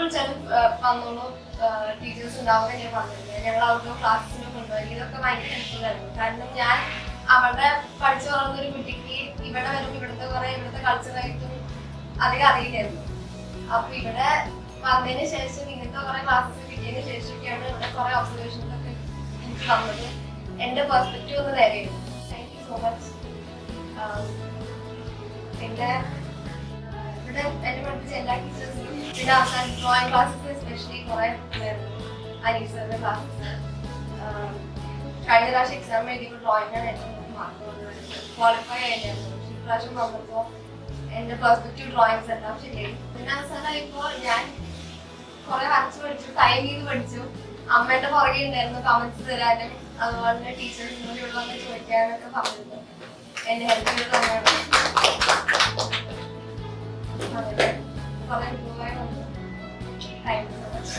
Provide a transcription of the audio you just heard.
വിളിച്ചാലും വന്നോളൂ, ടീച്ചേഴ്സ് ഉണ്ടാവുക ഞാൻ പറഞ്ഞിരുന്നത്. ഞങ്ങൾ ഔട്ട്ഡോർ ക്ലാസ്സിന് കൊണ്ടുപോയി. ഇതൊക്കെ ഭയങ്കര ഹെൽപ്ഫുൾ ആയിരുന്നു. കാരണം ഞാൻ അവിടെ പഠിച്ചു വളർന്ന ഒരു കുട്ടിക്ക് ഇവിടെ വരുമ്പോൾ ഇവിടുത്തെ കൾച്ചറായിട്ടും അധികം അറിയില്ലായിരുന്നു. അപ്പൊ ഇവിടെ വന്നതിന് ശേഷം ഇങ്ങനത്തെ കുറെ ക്ലാസ്സസ് കിട്ടിയതിന് ശേഷമൊക്കെയാണ് ഇവിടെ കുറെ ഒബ്സർവേഷൻസ് ഒക്കെ എനിക്ക് വന്നത്. എന്റെ പെർസ്പെക്റ്റീവ് ഒന്ന് നേരെയായിരുന്നു. Thank you so much. പിന്നെ ഇവിടെ എന്നെ പഠിപ്പിച്ച എല്ലാ ടീച്ചേഴ്സിനും, പിന്നെ അവസാനം ഡ്രോയിങ് ക്ലാസ്സസ് എസ്പെഷ്യലി കുറെ അനീസ് സാറിന്റെ ക്ലാസ്സസ്. കഴിഞ്ഞ പ്രാവശ്യം എക്സാം എഴുതിയപ്പോൾ ഡ്രോയിങ്ങാണ് ഏറ്റവും മാർക്ക് വന്നത്. ക്വാളിഫൈ ആയിട്ടായിരുന്നു. പക്ഷെ ഇപ്രാവശ്യം വന്നപ്പോൾ എന്റെ പെർസ്പെക്റ്റീവ് ഡ്രോയിങ്സ് എല്ലാം ശരിയായി. പിന്നെ അവസാനമായപ്പോൾ ഞാൻ കുറെ വരച്ച് പഠിച്ചു, ടൈം ചെയ്ത് പഠിച്ചു. അമ്മേന്റെ പുറകെ ഉണ്ടായിരുന്നു കമന്റ്സ് തരാനും അതുപോലെ ടീച്ചേഴ്സിനോട് ഇവിടെ വന്ന് ചോദിക്കാനൊക്കെ പറഞ്ഞിരുന്നു. എന്നെ ഹെൽപ്പ് ചെയ്ത് തന്നെയാണ്. കുറെ ഇമ്പ്രൂവ് ആയി വന്നു. Thank you so much.